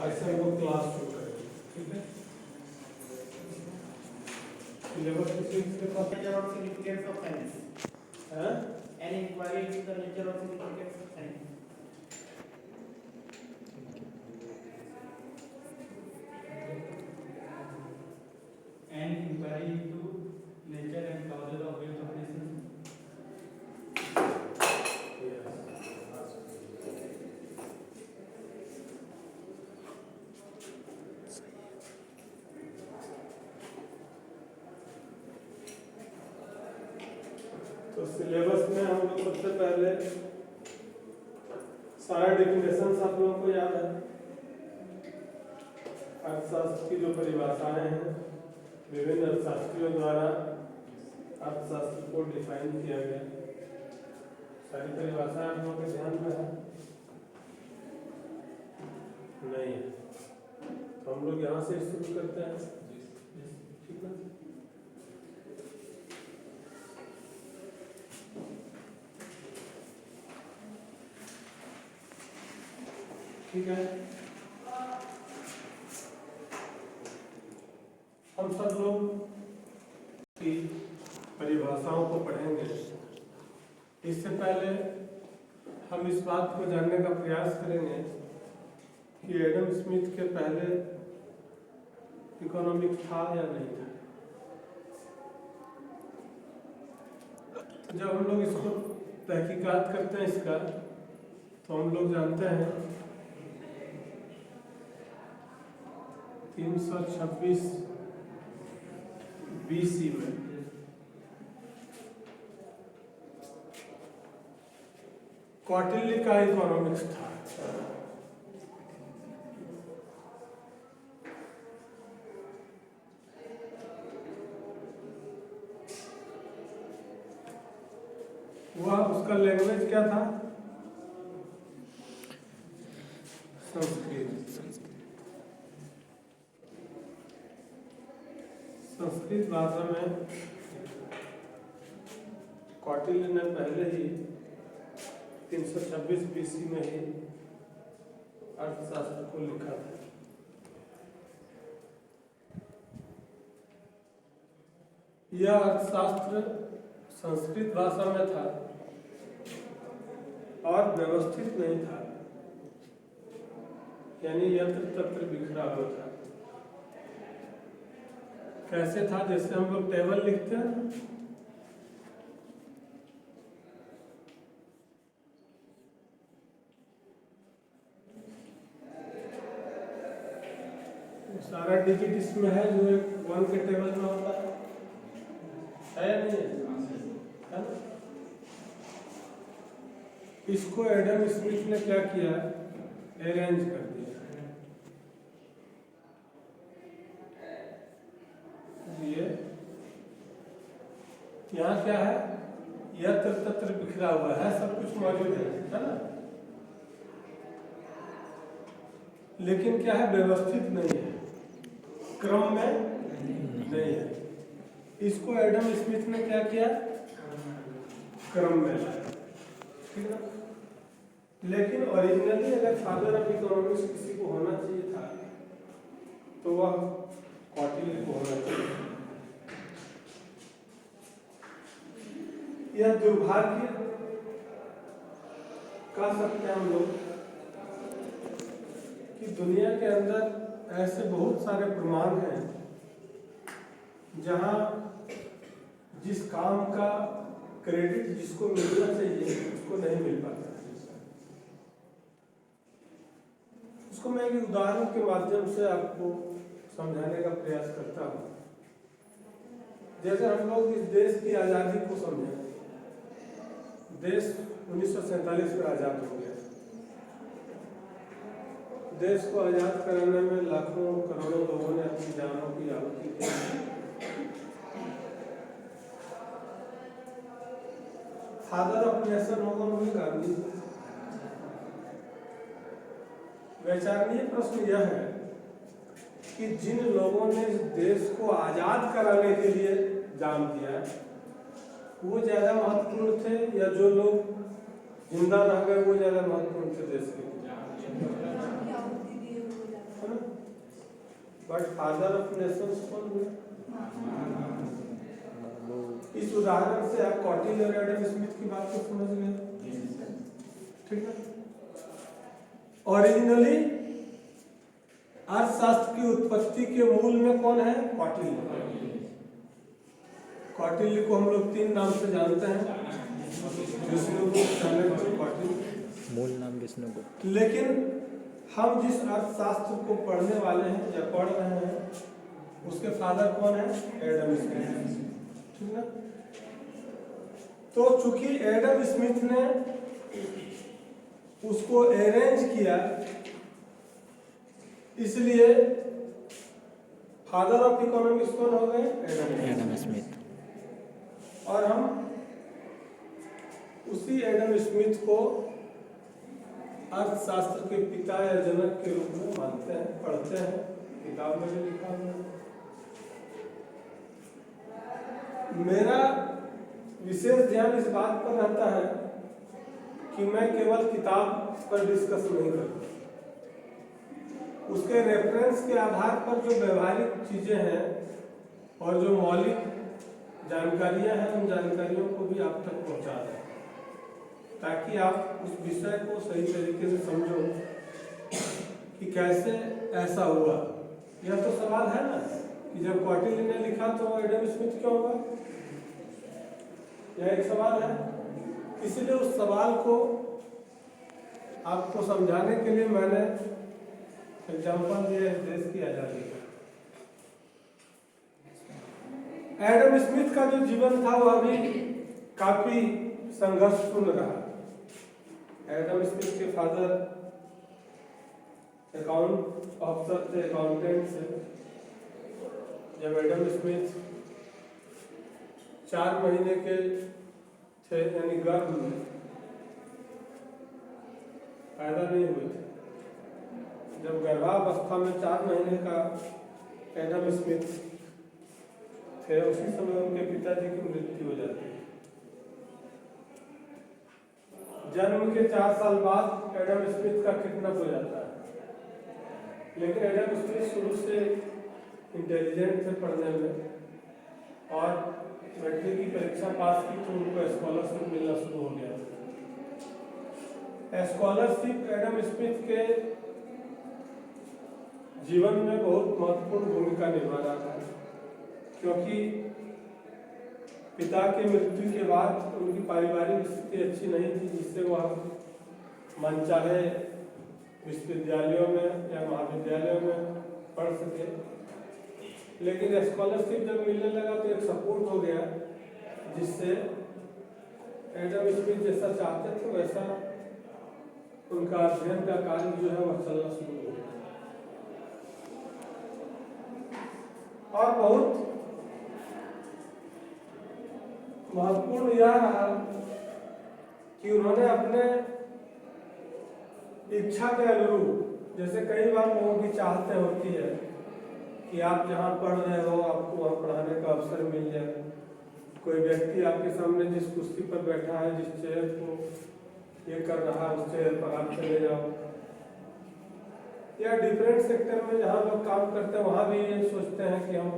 ऐसे हम लोग क्लास शुरू करेंगे, ठीक है। सिलेबस के पास nature or significance of science. है An inquiry into the nature or significance of science. An inquiry into nature and causes of wealth of nations. तो सिलेबस में हम लोग सबसे पहले सारे डेफिनेशन आप लोगों को याद है। अर्थशास्त्र की जो परिभाषाएं हैं विभिन्न अर्थशास्त्रियों द्वारा अर्थशास्त्र को डिफाइन किया गया, सारी परिभाषाएं आप लोगों के ध्यान में है नहीं है? तो हम लोग यहाँ से शुरू करते हैं, ठीक है। ठीक है, हम सब लोग की परिभाषाओं को पढ़ेंगे। इससे पहले हम इस बात को जानने का प्रयास करेंगे कि एडम स्मिथ के पहले इकोनॉमिक था या नहीं था। जब हम लोग इसको तहकीकात करते हैं इसका, तो हम लोग जानते हैं 326 BC में कौटिल्य का इकोनॉमिक्स था। वह उसका लैंग्वेज क्या था? संस्कृत। संस्कृत भाषा में कौटिल्य ने पहले ही 326 BC में ही अर्थशास्त्र को लिखा था। यह अर्थशास्त्र संस्कृत भाषा में था और व्यवस्थित नहीं था, यानी यत्र तत्र बिखरा हुआ था। कैसे था? जैसे हम लोग टेबल लिखते हैं, सारा डिजिट इसमें है जो एक 1 के टेबल में होता है या नहीं है? इसको एडम स्मिथ ने क्या किया? अरेंज कर दिया। ये यहाँ क्या है? यत्र तत्र बिखरा हुआ है, सब कुछ मौजूद है ना, लेकिन क्या है? व्यवस्थित नहीं है, क्रम में नहीं है। इसको एडम स्मिथ ने क्या किया? क्रम में लाया, ठीक है। लेकिन ओरिजिनली अगर फादर ऑफ इकोनॉमिक्स किसी को होना चाहिए था तो वह कौटिल्य को होना चाहिए। यह दुर्भाग्य कह सकते हैं हम लोग कि दुनिया के अंदर ऐसे बहुत सारे प्रमाण हैं जहां जिस काम का क्रेडिट जिसको मिलना चाहिए उसको नहीं मिल पाता। उसको मैं एक उदाहरण के माध्यम से आपको समझाने का प्रयास करता हूँ। जैसे हम लोग इस देश की आज़ादी को समझें, देश 1947 में आज़ाद हो गया। देश को आज़ाद कराने में लाखों करोड़ों लोगों ने अपनी जानों की आहुति दी। फादर ऑफ नेशन होगा वही गांधी। विचारणीय प्रश्न यह है कि जिन लोगों ने इस देश को आजाद कराने के लिए जान दिया वो ज्यादा महत्वपूर्ण थे या जो लोग जिंदा रह गए वो ज्यादा महत्वपूर्ण थे देश के लिए? बट फादर ऑफ नेशंस कौन हुए? इस उदाहरण से आप कॉटिल और एडम स्मिथ की बात को समझ गए, ठीक है। ओरिजिनली अर्थशास्त्र की उत्पत्ति के मूल में कौन है? कौटिल्य। कौटिल्य को हम लोग 3 नाम से जानते हैं, विष्णुगुप्त, चाणक्य, कौटिल्य। मूल नाम विष्णुगुप्त। लेकिन हम जिस अर्थशास्त्र को पढ़ने वाले हैं या पढ़ रहे हैं उसके फादर कौन है? एडम स्मिथ, ठीक है। तो चूंकि एडम स्मिथ ने उसको अरेंज किया इसलिए फादर ऑफ इकोनॉमिक्स कौन हो गए? Adam Smith. और हम उसी एडम स्मिथ को अर्थशास्त्र के पिता या जनक के रूप में मानते हैं, पढ़ते हैं, किताब में भी लिखा हुआ है। मेरा विशेष ध्यान इस बात पर रहता है कि मैं केवल किताब पर डिस्कस नहीं करता, उसके रेफरेंस के आधार पर जो व्यवहारिक चीजें हैं और जो मौलिक जानकारियां हैं उन जानकारियों को भी आप तक पहुंचा दें ताकि आप उस विषय को सही तरीके से समझो कि कैसे ऐसा हुआ। यह तो सवाल है ना कि जब कौटिल्य ने लिखा तो एडम स्मिथ क्यों हुआ? यह एक सवाल है। इसलिए उस सवाल को आपको समझाने के लिए मैंने एग्जाम्पल दिया है देश की आजादी का। एडम स्मिथ का जो जीवन था वह भी काफी संघर्षपूर्ण रहा। एडम स्मिथ के फादर अकाउंट ऑफिसर थे, अकाउंटेंट थे। जब एडम स्मिथ 4 महीने के थे यानी गर्भ में पैदा नहीं हुए थे, जब गर्भावस्था में 4 महीने का एडम स्मिथ थे उसी समय उनके पिताजी की मृत्यु हो जाती है। जन्म के 4 साल बाद एडम स्मिथ का किडनैप हो जाता है। लेकिन एडम स्मिथ शुरू से इंटेलिजेंट थे पढ़ने में और मैट्रिक की परीक्षा पास की तो उनको स्कॉलरशिप मिलना शुरू हो गया। स्कॉलरशिप एडम स्मिथ के जीवन में बहुत महत्वपूर्ण भूमिका निभा रहा था क्योंकि पिता के मृत्यु के बाद उनकी पारिवारिक स्थिति अच्छी नहीं थी जिससे वह मनचाहे विश्वविद्यालयों में या महाविद्यालयों में पढ़ सके। लेकिन स्कॉलरशिप जब मिलने लगा तो एक सपोर्ट हो गया जिससे एडम स्मिथ जैसा चाहते थे वैसा उनका अध्ययन का कार्य जो है वह चलना शुरू हो गया। और बहुत महत्वपूर्ण यह रहा कि उन्होंने अपने इच्छा के अनुरूप, जैसे कई बार लोगों की चाहते होती है कि आप जहाँ पढ़ रहे हो आपको वहाँ पढ़ाने का अवसर मिल जाए। कोई व्यक्ति आपके सामने जिस कुर्सी पर बैठा है, जिस चेयर को ये कर रहा है, उस चेयर पर आप चले जाओ। या डिफरेंट सेक्टर में जहाँ लोग काम करते हैं वहाँ भी ये सोचते हैं कि हम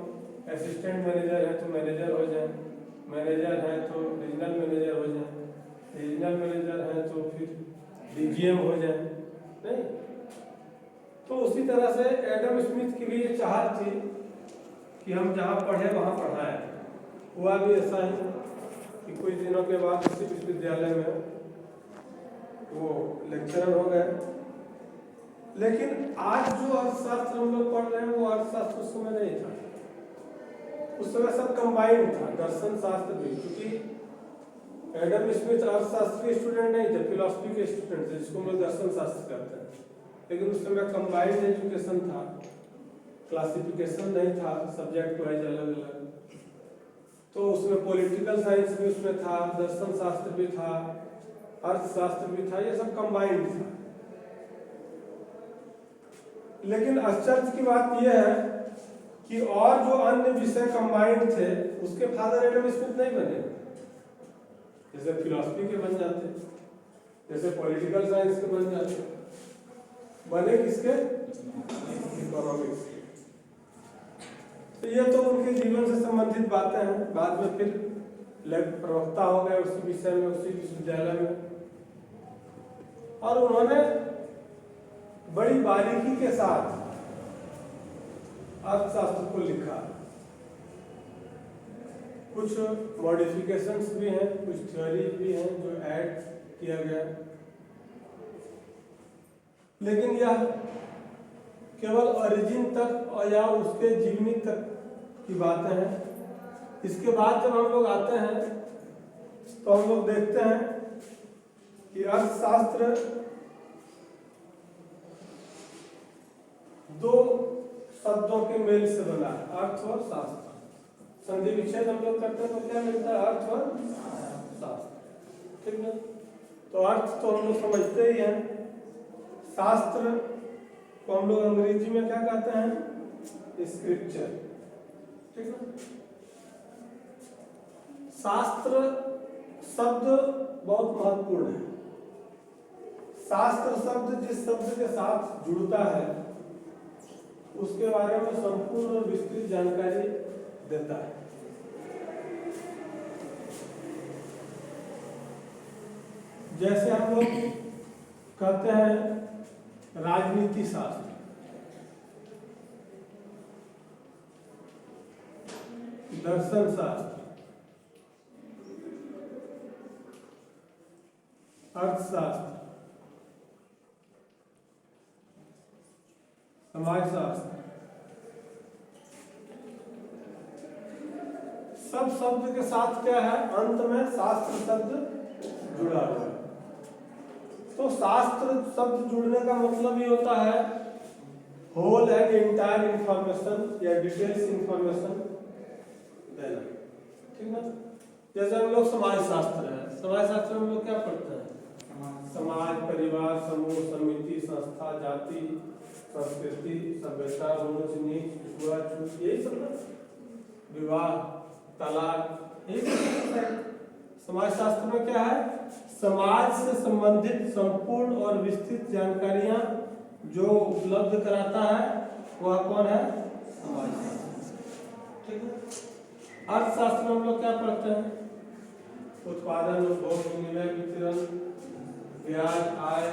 असिस्टेंट मैनेजर है तो मैनेजर हो जाए, मैनेजर है तो रीजनल मैनेजर हो जाए, रीजनल मैनेजर है तो फिर डीजीएम हो जाए। नहीं, तो उसी तरह से एडम स्मिथ की भी ये चाहत थी कि हम जहाँ पढ़े वहाँ पढ़ाएं। हुआ भी ऐसा ही कि कुछ दिनों के बाद उसी विश्वविद्यालय में वो लेक्चरर हो गए। लेकिन आज जो अर्थशास्त्र हम लोग पढ़ रहे हैं वो अर्थशास्त्र उस समय नहीं था। उस समय सब कंबाइंड था, दर्शन शास्त्र भी, क्योंकि एडम स्मिथ अर्थशास्त्र के स्टूडेंट नहीं थे, फिलॉसफी के स्टूडेंट थे जिसको हम लोग दर्शन शास्त्र कहते हैं। लेकिन उस समय कंबाइंड एजुकेशन था, क्लासिफिकेशन नहीं था सब्जेक्ट वाइज अलग अलग। तो उसमें पॉलिटिकल साइंस भी उसमें था, दर्शन शास्त्र भी था, अर्थशास्त्र भी था, ये सब कंबाइंड था। लेकिन आश्चर्य की बात यह है कि और जो अन्य विषय कंबाइंड थे उसके फादर एडम स्मिथ नहीं बने। जैसे फिलॉसफी के बन जाते, जैसे पॉलिटिकल साइंस के बन जाते, बने किसके? इकोनॉमिक्स के। तो ये तो उनके जीवन से संबंधित बातें हैं। बाद में फिर प्रवक्ता हो गए उसी विषय में, उसी विश्वविद्यालय में, और उन्होंने बड़ी बारीकी के साथ अर्थशास्त्र को लिखा। कुछ मॉडिफिकेशंस भी हैं, कुछ थ्योरी भी हैं जो ऐड किया गया, लेकिन यह केवल ओरिजिन तक और या उसके जीवनी तक की बातें हैं। इसके बाद जब हम लोग आते हैं तो हम लोग देखते हैं कि अर्थशास्त्र दो शब्दों के मेल से बना है, अर्थ और शास्त्र। संधि विच्छेद हम लोग करते हैं तो क्या मिलता है? अर्थ और शास्त्र। ठीक है, तो अर्थ तो हम लोग समझते ही हैं, शास्त्र को हम लोग अंग्रेजी में क्या कहते हैं? स्क्रिप्चर। ठीक है, शास्त्र शब्द बहुत महत्वपूर्ण है। शास्त्र शब्द जिस शब्द के साथ जुड़ता है उसके बारे में संपूर्ण और विस्तृत जानकारी देता है। जैसे हम लोग कहते हैं राजनीति शास्त्र, दर्शन शास्त्र, अर्थशास्त्र, समाजशास्त्र, सब शब्द के साथ क्या है? अंत में शास्त्र शब्द जुड़ा हुआ है। तो शास्त्र शब्द जुड़ने का मतलब ये होता है होल एंड एंटायर इंफॉर्मेशन या डिटेल्स इंफॉर्मेशन देना। ठीक है, जैसे हम लोग समाजशास्त्र है, समाजशास्त्र में हम लोग क्या पढ़ते हैं? समाज, परिवार, समूह, समिति, संस्था, जाति, संस्कृति, सभ्यता, ऊंच नीच, छुआछूत, यही सब ना, विवाह, तलाक, यही सब। समाजशास्त्र में क्या है? समाज से संबंधित संपूर्ण और विस्तृत जानकारियां जो उपलब्ध कराता है वह कौन है? समाजशास्त्र। ठीक है, अर्थशास्त्र में हम लोग क्या पढ़ते हैं? उत्पादन, उपभोग, विनिमय, वितरण, ब्याज, आय,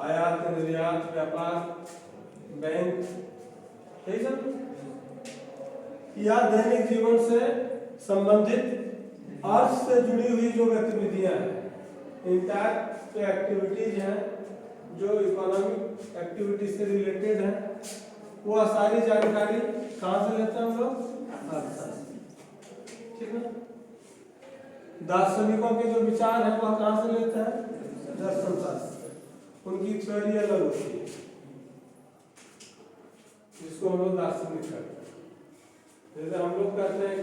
आयात निर्यात, व्यापार, बैंक, यही सब। या दैनिक जीवन से संबंधित अर्थ से जुड़ी हुई जो गतिविधियां हैं, इंटायर जो एक्टिविटीज हैं जो इकोनॉमिक एक्टिविटी से रिलेटेड है, वह सारी जानकारी कहाँ से लेते हैं हम लोग? अर्थशास्त्र। ठीक है, दार्शनिकों के जो विचार है वह कहाँ से लेते हैं? दर्शन शास्त्र। उनकी थ्योरी अलग होती है जिसको हम लोग दार्शनिक कहते हैं। जैसे हम लोग कहते हैं कि